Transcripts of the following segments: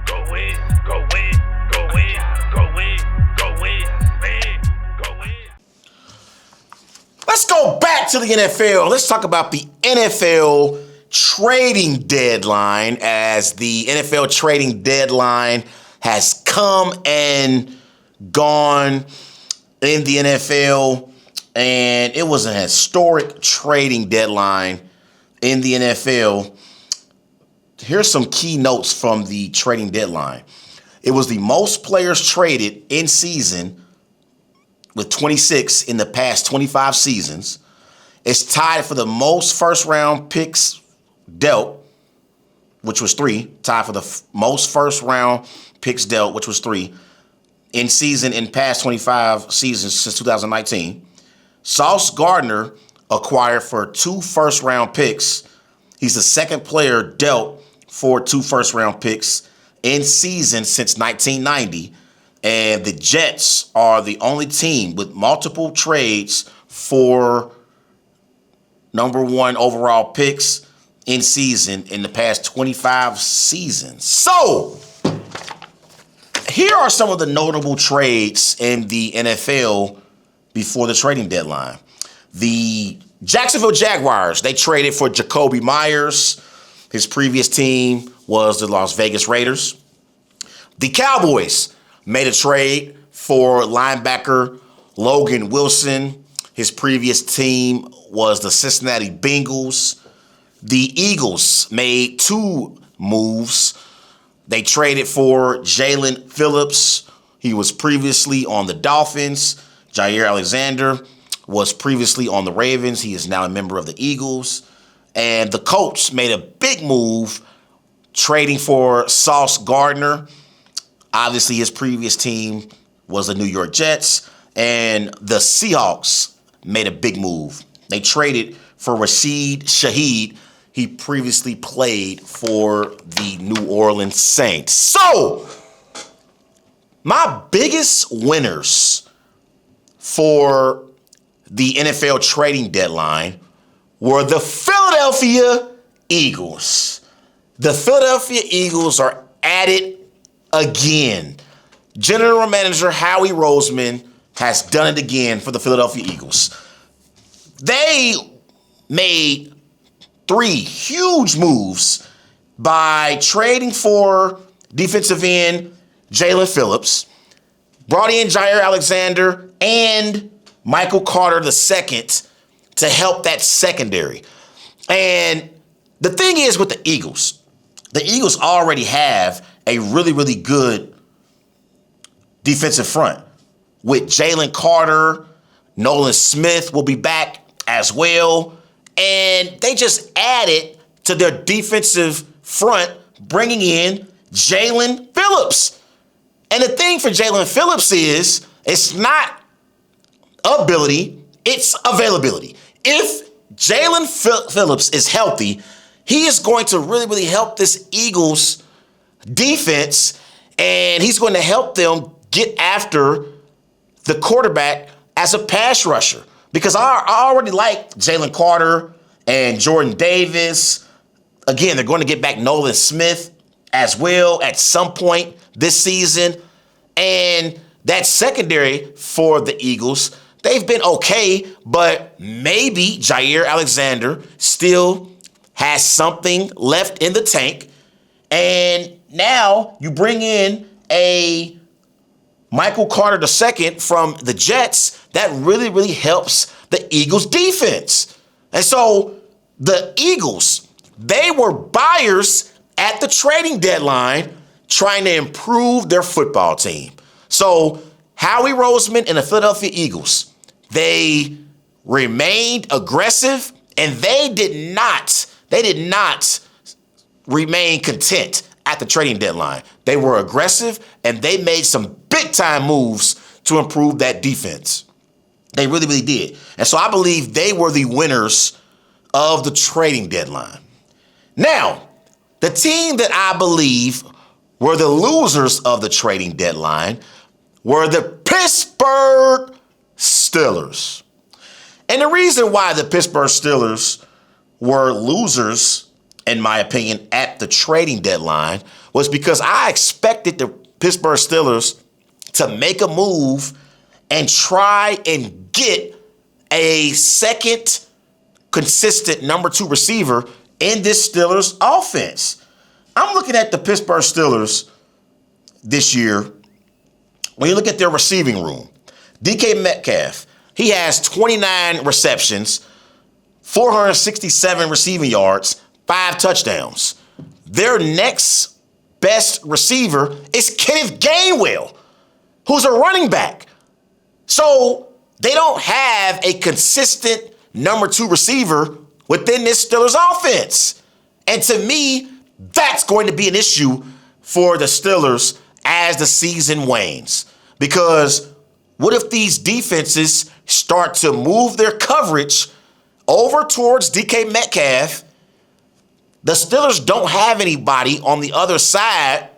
Go win, go win, go win, go win, go win, man, go win. Let's go back to the NFL. Let's talk about the NFL trading deadline, as the NFL trading deadline has come and gone in the NFL, and it was an historic trading deadline in the NFL. Here's some key notes from the trading deadline. It was the most players traded in season, with 26 in the past 25 seasons. It's tied for the most first-round picks dealt, which was 3. Tied for the most first-round picks dealt, which was 3, in season in past 25 seasons since 2019. Sauce Gardner acquired for 2 first-round picks. He's the second player dealt for 2 first-round picks in season since 1990. And the Jets are the only team with multiple trades for number 1 overall picks in season in the past 25 seasons. So, here are some of the notable trades in the NFL before the trading deadline. The Jacksonville Jaguars, they traded for Jacoby Myers. His previous team was the Las Vegas Raiders. The Cowboys made a trade for linebacker Logan Wilson. His previous team was the Cincinnati Bengals. The Eagles made 2 moves. They traded for Jalen Phillips. He was previously on the Dolphins. Jair Alexander was previously on the Ravens. He is now a member of the Eagles. And the Colts made a big move, trading for Sauce Gardner. Obviously, his previous team was the New York Jets. And the Seahawks made a big move. They traded for Rashid Shaheed. He previously played for the New Orleans Saints. So, my biggest winners for the NFL trading deadline were the Philadelphia Eagles. The Philadelphia Eagles are at it again. General Manager Howie Roseman has done it again for the Philadelphia Eagles. They made 3 huge moves by trading for defensive end Jalen Phillips, brought in Jair Alexander and Michael Carter II to help that secondary. And the thing is with the Eagles already have a really, really good defensive front. With Jalen Carter, Nolan Smith will be back as well. And they just added to their defensive front, bringing in Jalen Phillips. And the thing for Jalen Phillips is, it's not ability, it's availability. If Jalen Phillips is healthy, he is going to really, really help this Eagles defense, and he's going to help them get after the quarterback as a pass rusher. Because I already like Jalen Carter and Jordan Davis. Again, they're going to get back Nolan Smith as well at some point this season. And that secondary for the Eagles, they've been okay, but maybe Jair Alexander still has something left in the tank. And now you bring in a Michael Carter II from the Jets. That really, really helps the Eagles defense. And so the Eagles, they were buyers at the trading deadline trying to improve their football team. So Howie Roseman and the Philadelphia Eagles, they remained aggressive, and they did not remain content at the trading deadline. They were aggressive, and they made some big-time moves to improve that defense. They really, really did. And so I believe they were the winners of the trading deadline. Now, the team that I believe were the losers of the trading deadline were the Pittsburgh Steelers. And the reason why the Pittsburgh Steelers were losers in my opinion, at the trading deadline was because I expected the Pittsburgh Steelers to make a move and try and get a second consistent number 2 receiver in this Steelers offense. I'm looking at the Pittsburgh Steelers this year. When you look at their receiving room, DK Metcalf, he has 29 receptions, 467 receiving yards, 5 touchdowns. Their next best receiver is Kenneth Gainwell, who's a running back. So they don't have a consistent number 2 receiver within this Steelers offense. And to me, that's going to be an issue for the Steelers as the season wanes. Because what if these defenses start to move their coverage over towards DK Metcalf? The Steelers don't have anybody on the other side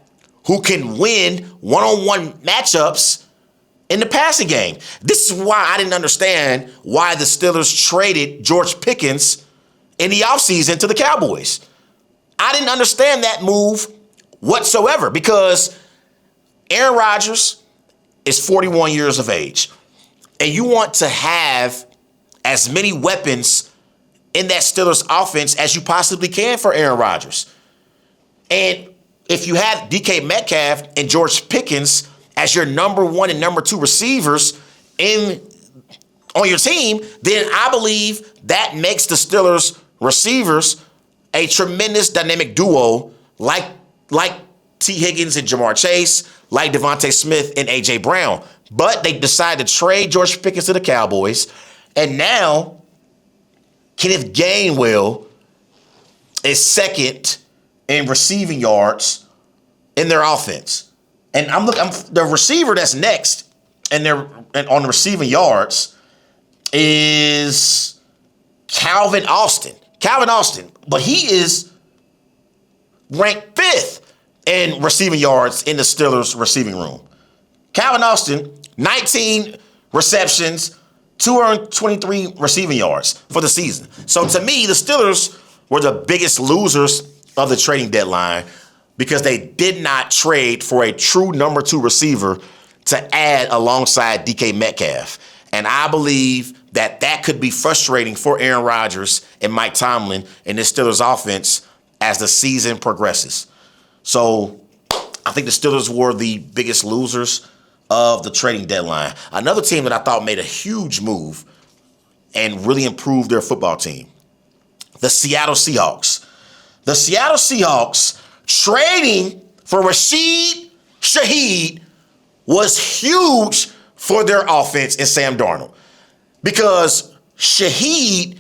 who can win one-on-one matchups in the passing game. This is why I didn't understand why the Steelers traded George Pickens in the offseason to the Cowboys. I didn't understand that move whatsoever because Aaron Rodgers is 41 years of age, and you want to have as many weapons in that Steelers offense as you possibly can for Aaron Rodgers. And if you have DK Metcalf and George Pickens as your number 1 and number 2 receivers on your team, then I believe that makes the Steelers receivers a tremendous dynamic duo like T. Higgins and Jamar Chase, like Devontae Smith and A.J. Brown. But they decided to trade George Pickens to the Cowboys, and now Kenneth Gainwell is second in receiving yards in their offense. And I'm the receiver that's next and on the receiving yards is Calvin Austin. But he is ranked 5th in receiving yards in the Steelers receiving room. Calvin Austin, 19 receptions, 223 receiving yards for the season. So to me, the Steelers were the biggest losers of the trading deadline because they did not trade for a true number 2 receiver to add alongside DK Metcalf. And I believe that could be frustrating for Aaron Rodgers and Mike Tomlin in this Steelers offense as the season progresses. So I think the Steelers were the biggest losers of the trading deadline. Another team that I thought made a huge move and really improved their football team, the Seattle Seahawks. The Seattle Seahawks trading for Rashid Shaheed was huge for their offense and Sam Darnold because Shaheed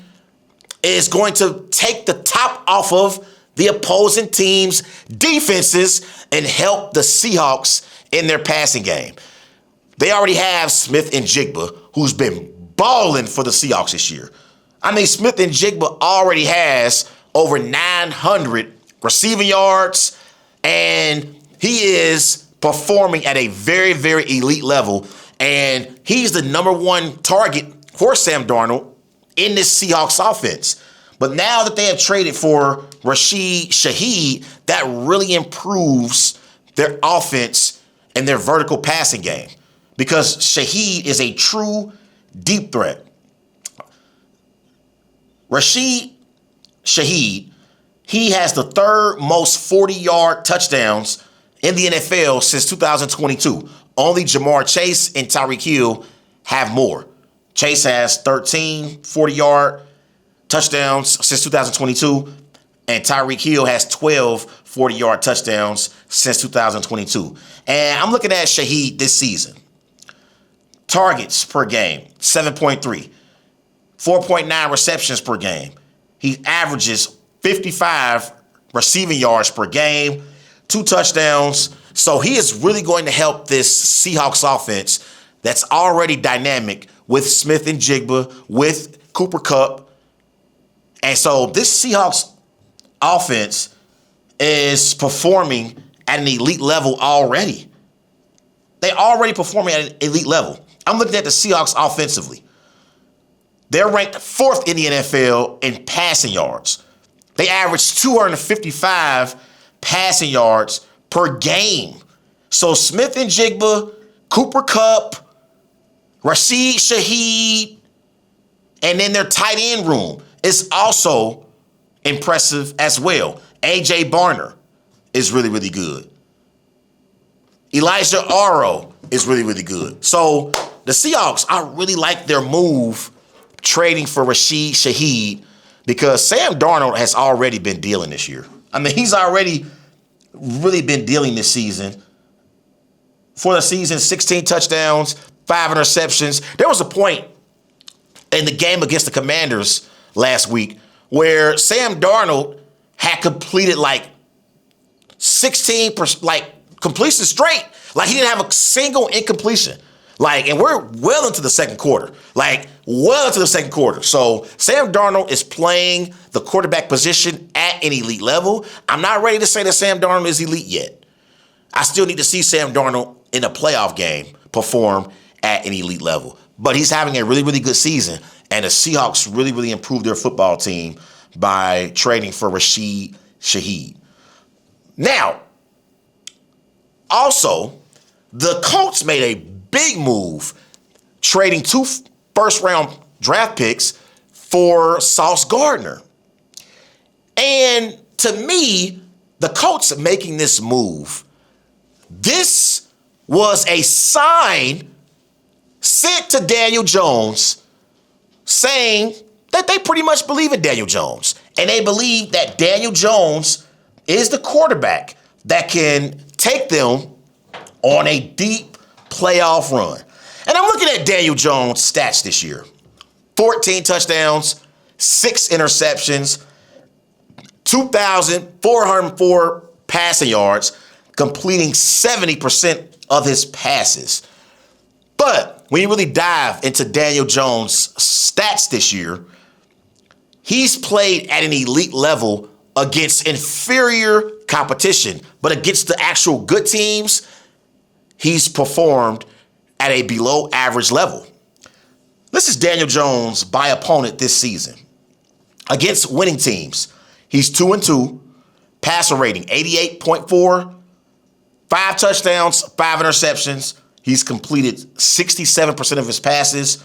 is going to take the top off of the opposing team's defenses and help the Seahawks in their passing game. They already have Smith and Jigba, who's been balling for the Seahawks this year. I mean, Smith and Jigba already has over 900 receiving yards, and he is performing at a very, very elite level, and he's the number 1 target for Sam Darnold in this Seahawks offense. But now that they have traded for Rashid Shaheed, that really improves their offense and their vertical passing game because Shaheed is a true deep threat. Rashid Shaheed, he has the 3rd most 40-yard touchdowns in the NFL since 2022. Only Jamar Chase and Tyreek Hill have more. Chase has 13 40-yard touchdowns since 2022, and Tyreek Hill has 12 40-yard touchdowns since 2022. And I'm looking at Shaheed this season. Targets per game, 7.3. 4.9 receptions per game. He averages 55 receiving yards per game, 2 touchdowns. So he is really going to help this Seahawks offense that's already dynamic with Smith and Jigba, with Cooper Kupp. And so this Seahawks offense is performing at an elite level already. They're already performing at an elite level. I'm looking at the Seahawks offensively. They're ranked 4th in the NFL in passing yards. They average 255 passing yards per game. So Smith and Jigba, Cooper Kupp, Rashid Shaheed, and then their tight end room is also impressive as well. A.J. Barner is really, really good. Elijah Aro is really, really good. So the Seahawks, I really like their move trading for Rashid Shaheed because Sam Darnold has already been dealing this year. I mean, he's already really been dealing this season. For the season, 16 touchdowns, 5 interceptions. There was a point in the game against the Commanders last week where Sam Darnold had completed like 16 completions straight. Like he didn't have a single incompletion. And we're well into the second quarter. So Sam Darnold is playing the quarterback position at an elite level. I'm not ready to say that Sam Darnold is elite yet. I still need to see Sam Darnold in a playoff game perform at an elite level. But he's having a really, really good season. And the Seahawks really, really improved their football team by trading for Rashid Shaheed. Now, also, the Colts made a big move trading 2 first-round draft picks for Sauce Gardner. And to me, the Colts making this move, this was a sign sent to Daniel Jones saying that they pretty much believe in Daniel Jones. And they believe that Daniel Jones is the quarterback that can take them on a deep playoff run. And I'm looking at Daniel Jones' stats this year. 14 touchdowns, 6 interceptions, 2,404 passing yards, completing 70% of his passes. But when you really dive into Daniel Jones' stats this year, he's played at an elite level against inferior competition. But against the actual good teams, he's performed at a below average level. This is Daniel Jones by opponent this season. Against winning teams, he's 2-2, passer rating 88.4, 5 touchdowns, 5 interceptions. He's completed 67% of his passes.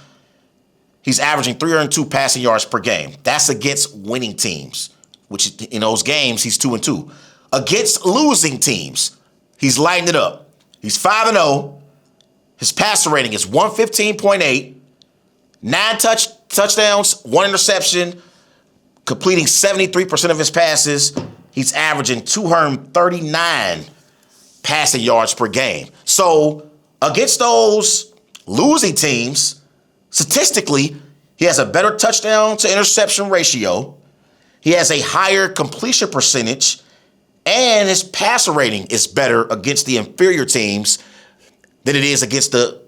He's averaging 302 passing yards per game. That's against winning teams, which in those games, he's 2-2. Against losing teams, he's lighting it up. He's 5-0. His passer rating is 115.8, 9 touchdowns, 1 interception, completing 73% of his passes. He's averaging 239 passing yards per game. So against those losing teams, statistically, he has a better touchdown to interception ratio. He has a higher completion percentage, and his passer rating is better against the inferior teams than it is against the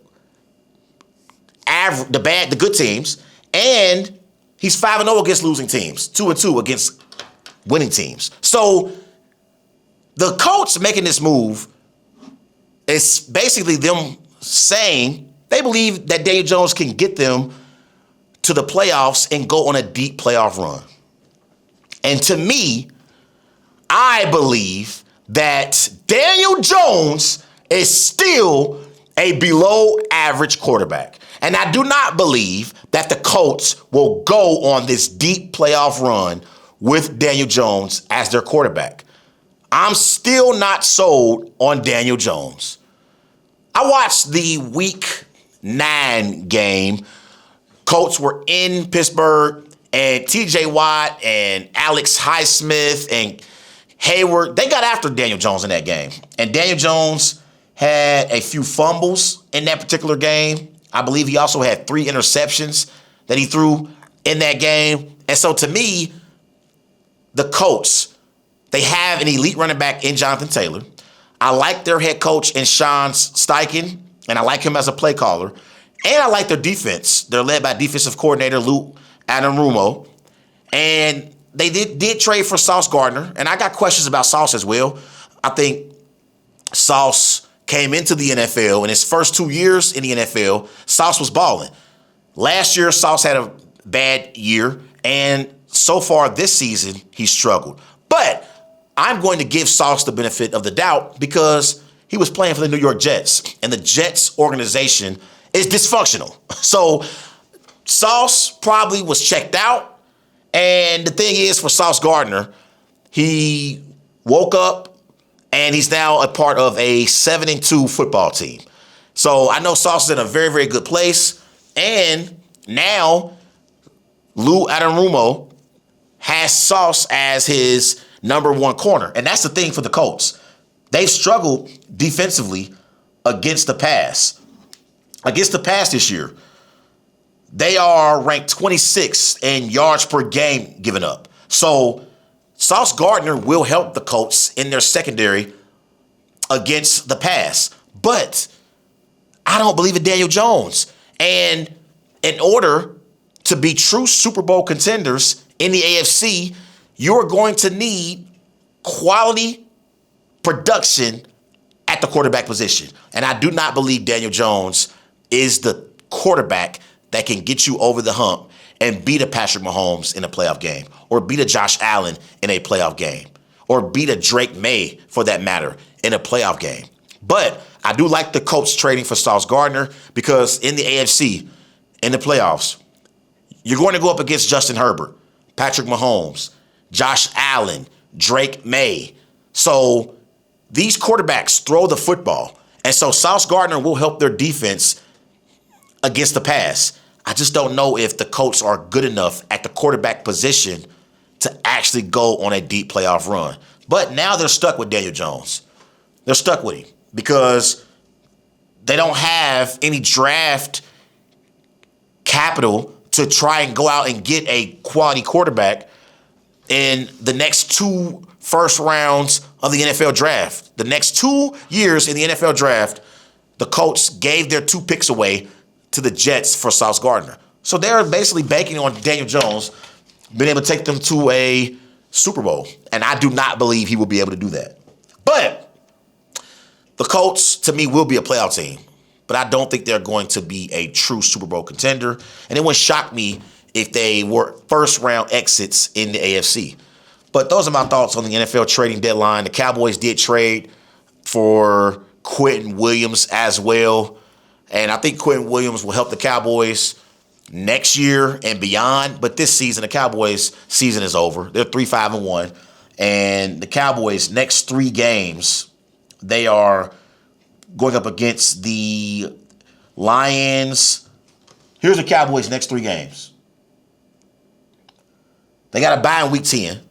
good teams. And he's 5-0 against losing teams, 2-2 against winning teams. So the Colts making this move is basically them saying they believe that Daniel Jones can get them to the playoffs and go on a deep playoff run. And to me, I believe that Daniel Jones is still a below average quarterback. And I do not believe that the Colts will go on this deep playoff run with Daniel Jones as their quarterback. I'm still not sold on Daniel Jones. I watched the Week 9 game. Colts were in Pittsburgh, and T.J. Watt and Alex Highsmith and Hayward, they got after Daniel Jones in that game. And Daniel Jones had a few fumbles in that particular game. I believe he also had 3 interceptions that he threw in that game. And so to me, the Colts, they have an elite running back in Jonathan Taylor. I like their head coach in Sean Steichen, and I like him as a play caller. And I like their defense. They're led by defensive coordinator Luke Anarumo. And they did trade for Sauce Gardner, and I got questions about Sauce as well. I think Sauce came into the NFL in his first 2 years in the NFL. Sauce was balling. Last year, Sauce had a bad year, and so far this season, he's struggled. But I'm going to give Sauce the benefit of the doubt because he was playing for the New York Jets, and the Jets organization is dysfunctional. So Sauce probably was checked out. And the thing is, for Sauce Gardner, he woke up and he's now a part of a 7-2 football team. So I know Sauce is in a very, very good place. And now Lou Anarumo has Sauce as his number one corner. And that's the thing for the Colts. They've struggled defensively against the pass. Against the pass this year, they are ranked 26th in yards per game given up. So Sauce Gardner will help the Colts in their secondary against the pass. But I don't believe in Daniel Jones. And in order to be true Super Bowl contenders in the AFC, you're going to need quality production at the quarterback position. And I do not believe Daniel Jones is the quarterback that can get you over the hump and beat a Patrick Mahomes in a playoff game, or beat a Josh Allen in a playoff game, or beat a Drake May, for that matter, in a playoff game. But I do like the Colts trading for Sauce Gardner because in the AFC, in the playoffs, you're going to go up against Justin Herbert, Patrick Mahomes, Josh Allen, Drake May. So these quarterbacks throw the football. And so Sauce Gardner will help their defense against the pass. I just don't know if the Colts are good enough at the quarterback position to actually go on a deep playoff run. But now they're stuck with Daniel Jones. They're stuck with him because they don't have any draft capital to try and go out and get a quality quarterback in the next 2 first rounds of the NFL draft. The next 2 years in the NFL draft, the Colts gave their 2 picks away to the Jets for Sauce Gardner. So they're basically banking on Daniel Jones being able to take them to a Super Bowl. And I do not believe he will be able to do that. But the Colts, to me, will be a playoff team. But I don't think they're going to be a true Super Bowl contender. And it wouldn't shock me if they were first-round exits in the AFC. But those are my thoughts on the NFL trading deadline. The Cowboys did trade for Quentin Williams as well. And I think Quentin Williams will help the Cowboys next year and beyond. But this season, the Cowboys' season is over. They're 3-5-1. And the Cowboys' next 3 games, they are going up against the Lions. Here's the Cowboys' next 3 games. They got a bye in week 10.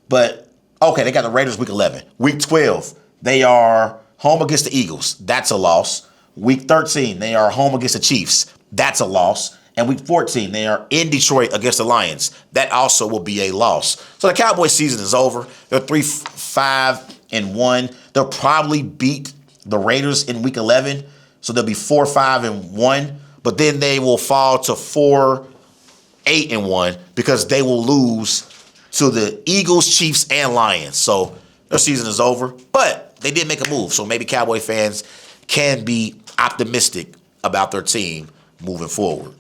But, okay, they got the Raiders week 11. Week 12, they are home against the Eagles. That's a loss. Week 13, they are home against the Chiefs. That's a loss. And week 14, they are in Detroit against the Lions. That also will be a loss. So the Cowboys season is over. They're 3-5-1. They'll probably beat the Raiders in week 11. So they'll be 4-5-1. But then they will fall to 4-8-1 because they will lose to the Eagles, Chiefs, and Lions. So their season is over. But they did make a move. So maybe Cowboy fans can be optimistic about their team moving forward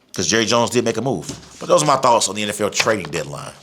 because Jerry Jones did make a move. But those are my thoughts on the NFL trading deadline.